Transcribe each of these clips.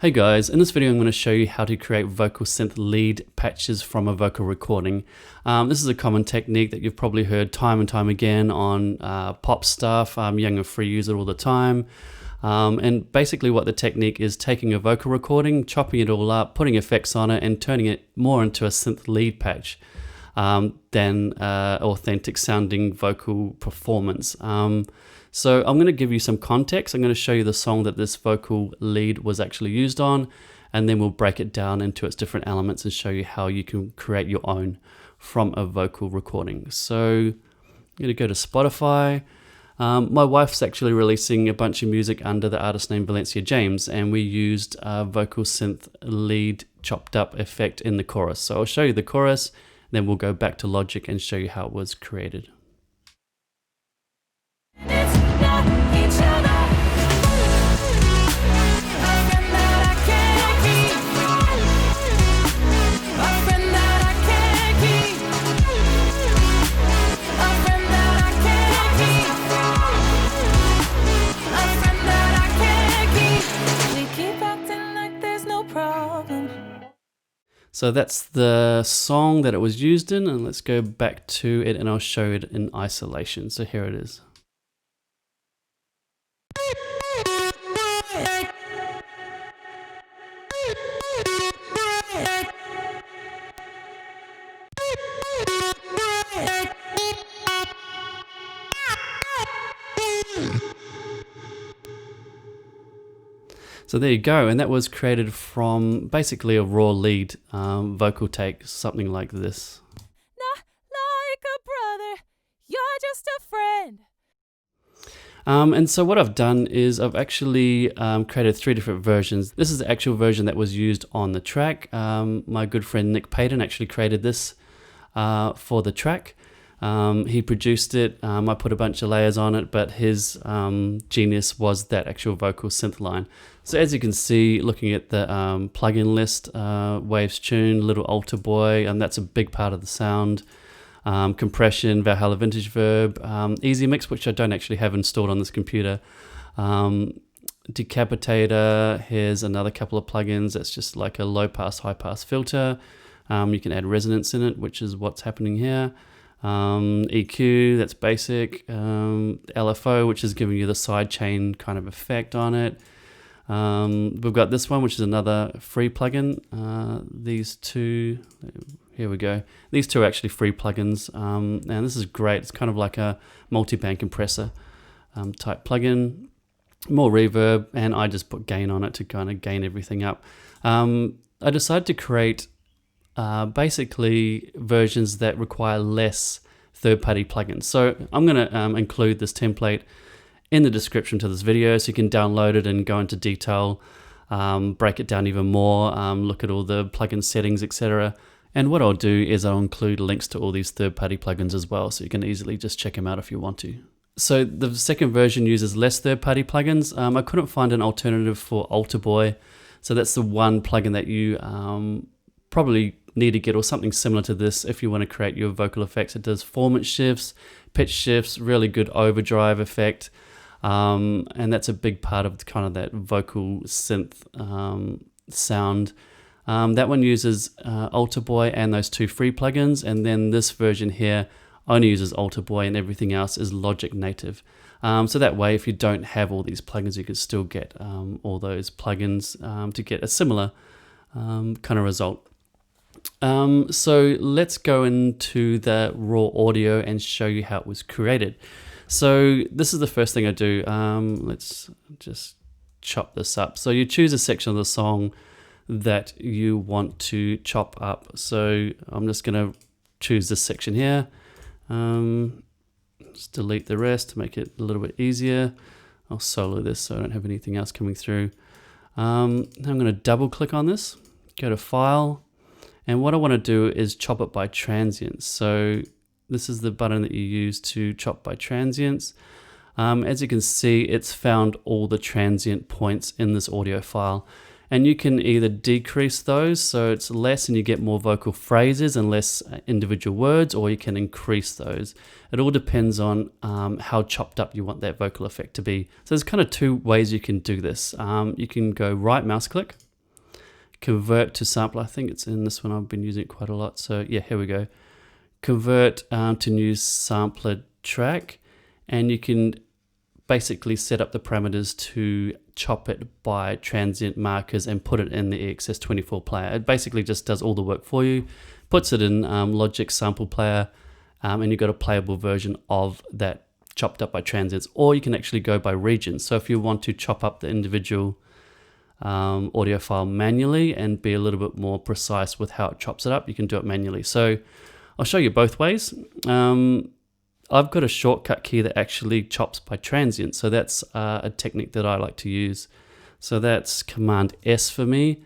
Hey guys, in this video I'm going to show you how to create vocal synth lead patches from a vocal recording. This is a common technique that you've probably heard time and time again on pop stuff. Young and Free use it all the time. And basically what the technique is taking a vocal recording, chopping it all up, putting effects on it and turning it more into a synth lead patch than authentic sounding vocal performance. So I'm going to give you some context. I'm going to show you the song that this vocal lead was actually used on, and then we'll break it down into its different elements and show you how you can create your own from a vocal recording. So I'm going to go to Spotify. My wife's actually releasing a bunch of music under the artist name Valencia James, and we used a vocal synth lead chopped up effect in the chorus. So I'll show you the chorus, then we'll go back to Logic and show you how it was created. So that's the song that it was used in, and let's go back to it and I'll show it in isolation. So here it is. So there you go, and that was created from basically a raw lead vocal take, something like this. Not like a brother, you're just a friend. And so what I've done is I've actually created 3 different versions. This is the actual version that was used on the track. My good friend Nick Payton actually created this for the track. He produced it. I put a bunch of layers on it, but his genius was that actual vocal synth line. So as you can see, looking at the plugin list, Waves Tune, Little Alter Boy, and that's a big part of the sound. Compression, Valhalla Vintage Verb, Easy Mix, which I don't actually have installed on this computer. Decapitator, here's another couple of plugins. That's just like a low pass, high pass filter. You can add resonance in it, which is what's happening here. EQ, that's basic. LFO, which is giving you the sidechain kind of effect on it. We've got this one, which is another free plugin. These two, here we go. These two are actually free plugins, and this is great. It's kind of like a multi-band compressor type plugin. More reverb, and I just put gain on it to kind of gain everything up. I decided to create basically versions that require less third-party plugins. So I'm going to include this template in the description to this video so you can download it and go into detail, break it down even more, look at all the plugin settings, etc. And what I'll do is I'll include links to all these third-party plugins as well, so you can easily just check them out if you want to. So the second version uses less third-party plugins. I couldn't find an alternative for Alter Boy, so that's the one plugin that you probably need to get, or something similar to this if you want to create your vocal effects. It does formant shifts, pitch shifts, really good overdrive effect, and that's a big part of kind of that vocal synth sound. That one uses Alter Boy and those 2 free plugins, and then this version here only uses Alter Boy and everything else is Logic native. So that way, if you don't have all these plugins, you can still get all those plugins to get a similar kind of result. So let's go into the raw audio and show you how it was created. So this is the first thing I do. Let's just chop this up. So you choose a section of the song that you want to chop up. So I'm just going to choose this section here. Just delete the rest to make it a little bit easier. I'll solo this so I don't have anything else coming through. I'm going to double click on this, go to File, and what I want to do is chop it by transients. So this is the button that you use to chop by transients. As you can see, it's found all the transient points in this audio file. And you can either decrease those, so it's less and you get more vocal phrases and less individual words, or you can increase those. It all depends on how chopped up you want that vocal effect to be. So there's kind of 2 ways you can do this. You can go right mouse click convert to sample. I think it's in this one. I've been using it quite a lot. So yeah, here we go. Convert to new sampler track, and you can basically set up the parameters to chop it by transient markers and put it in the EXS24 player. It basically just does all the work for you, puts it in Logic sample player, and you've got a playable version of that chopped up by transients, or you can actually go by regions. So if you want to chop up the individual audio file manually and be a little bit more precise with how it chops it up, you can do it manually. So I'll show you both ways. I've got a shortcut key that actually chops by transient, so that's a technique that I like to use. So that's Command S for me,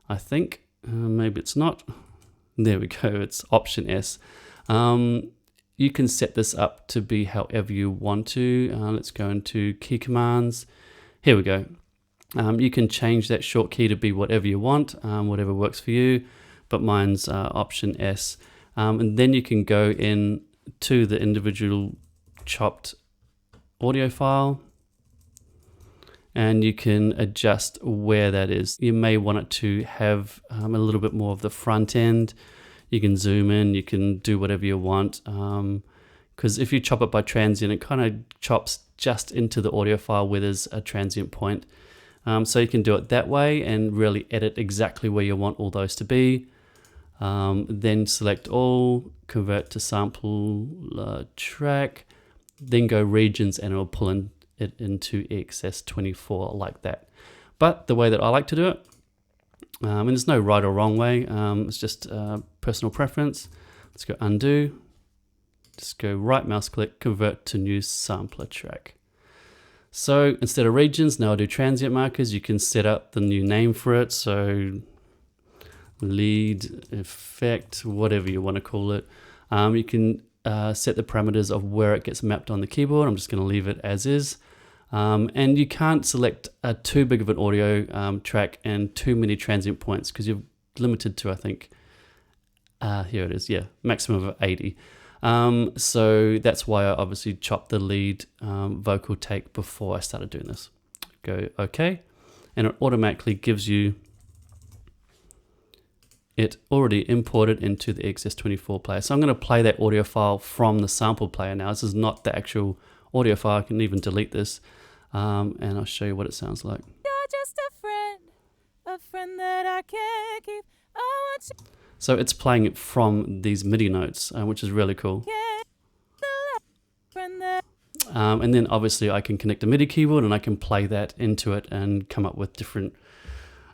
I think. Maybe it's not. There we go, it's Option S. You can set this up to be however you want to. Let's go into key commands. Here we go. You can change that short key to be whatever you want, whatever works for you, but mine's Option S. And then you can go in to the individual chopped audio file, and you can adjust where that is. You may want it to have a little bit more of the front end. You can zoom in, you can do whatever you want. Because if you chop it by transient, it kind of chops just into the audio file where there's a transient point. So you can do it that way and really edit exactly where you want all those to be. Then select all, convert to sample track, then go regions, and it'll pull it into EXS24 like that. But the way that I like to do it, and there's no right or wrong way, it's just personal preference. Let's go undo, just go right mouse click, convert to new sampler track. So instead of regions, now I do transient markers. You can set up the new name for it, so lead, effect, whatever you want to call it. You can set the parameters of where it gets mapped on the keyboard. I'm just going to leave it as is. And you can't select too big of an audio track and too many transient points, because you're limited to, I think, here it is, yeah, maximum of 80. So that's why I obviously chopped the lead vocal take before I started doing this. Go OK, and it automatically gives you it already imported into the EXS24 player. So I'm going to play that audio file from the sample player now. This is not the actual audio file. I can even delete this. And I'll show you what it sounds like. You're just a friend that I can't keep. I want you. So it's playing it from these MIDI notes, which is really cool. And then obviously I can connect a MIDI keyboard and I can play that into it and come up with different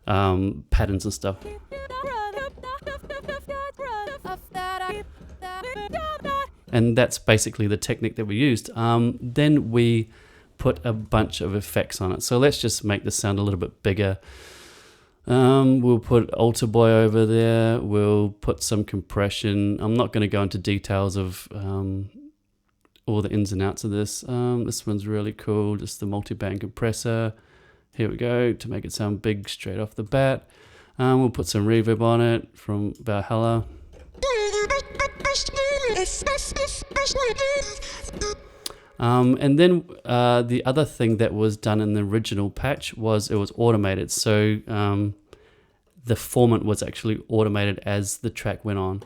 patterns and stuff. And that's basically the technique that we used. Then we put a bunch of effects on it. So let's just make this sound a little bit bigger. We'll put Alter Boy over there. We'll put some compression. I'm not going to go into details of all the ins and outs of this. This one's really cool, just the multi-band compressor. Here we go, to make it sound big straight off the bat. We'll put some reverb on it from Valhalla. And then the other thing that was done in the original patch was it was automated. So the format was actually automated as the track went on.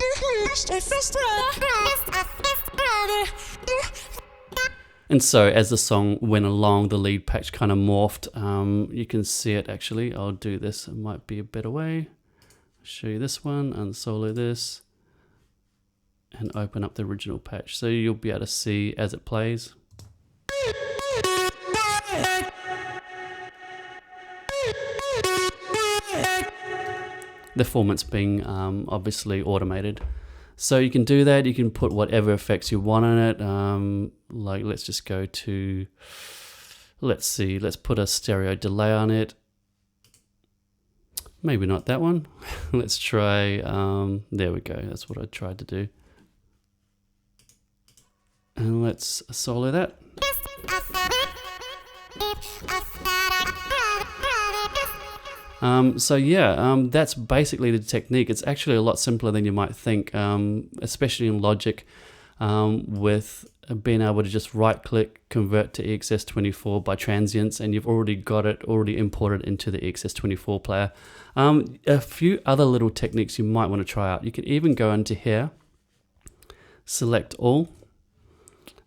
And so as the song went along, the lead patch kind of morphed. You can see it actually. I'll do this. It might be a better way. I'll show you this one, unsolo this, and open up the original patch. So you'll be able to see as it plays. The format's being obviously automated. So you can do that. You can put whatever effects you want on it. Like let's just go to, let's put a stereo delay on it. Maybe not that one. Let's try, there we go. That's what I tried to do. And let's solo that. So yeah, that's basically the technique. It's actually a lot simpler than you might think, especially in Logic. with being able to just right click, convert to EXS24 by transients, and you've already got it already imported into the EXS24 player. A few other little techniques you might want to try out. You can even go into here, select all,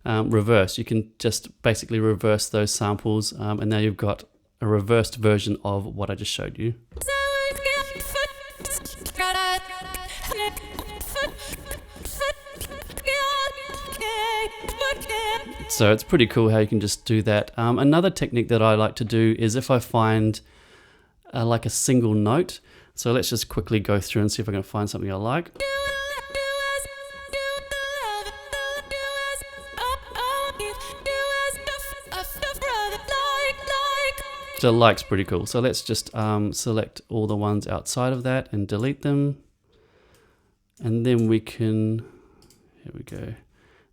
reverse. You can just basically reverse those samples, and now you've got a reversed version of what I just showed you. So it's pretty cool how you can just do that. Another technique that I like to do is if I find like a single note. So let's just quickly go through and see if I can find something I like. So like's pretty cool. So let's just select all the ones outside of that and delete them. And then we can, here we go.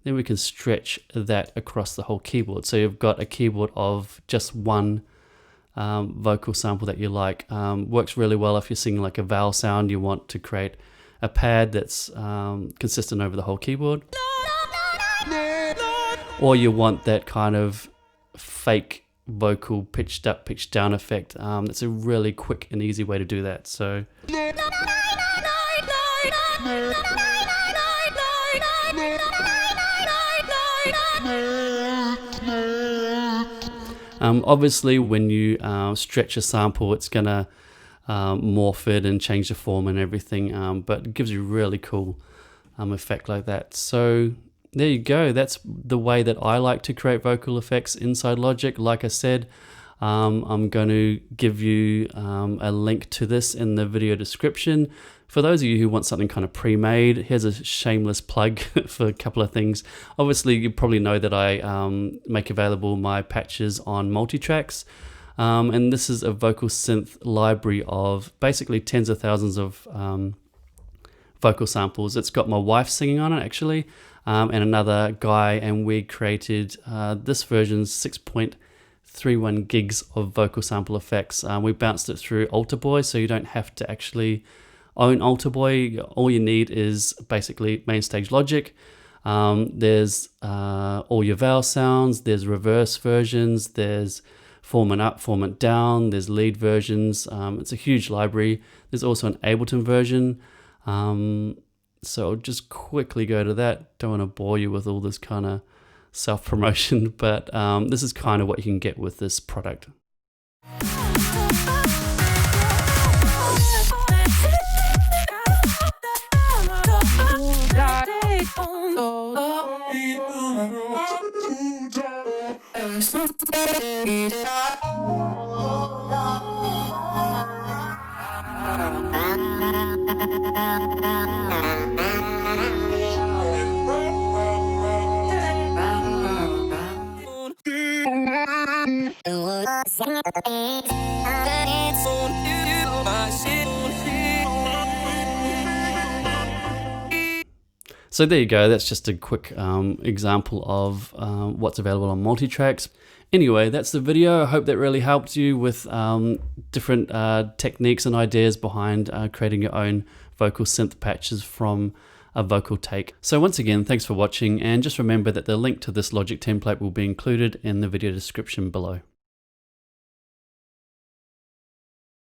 Then we can stretch that across the whole keyboard. So you've got a keyboard of just one vocal sample that you like. Works really well if you're singing like a vowel sound. You want to create a pad that's consistent over the whole keyboard. Or you want that kind of fake vocal pitched up, pitched down effect. It's a really quick and easy way to do that. So obviously when you stretch a sample, it's gonna morph it and change the form and everything, but it gives you a really cool effect like that. So there you go. That's the way that I like to create vocal effects inside Logic. Like I said, I'm going to give you a link to this in the video description. For those of you who want something kind of pre-made, here's a shameless plug for a couple of things. Obviously, you probably know that I make available my patches on multitracks. And this is a vocal synth library of basically tens of thousands of vocal samples. It's got my wife singing on it, actually, and another guy, and we created this version's 6.31 gigs of vocal sample effects. We bounced it through Alter Boy, so you don't have to actually own Alter Boy. All you need is basically Mainstage Logic. There's all your vowel sounds, there's reverse versions, there's formant up, formant down, there's lead versions. It's a huge library. There's also an Ableton version. So I'll just quickly go to that. Don't want to bore you with all this kind of self-promotion, but this is kind of what you can get with this product. So there you go, that's just a quick example of what's available on multitracks. Anyway, that's the video. I hope that really helped you with different techniques and ideas behind creating your own vocal synth patches from a vocal take. So once again, thanks for watching, and just remember that the link to this Logic template will be included in the video description below.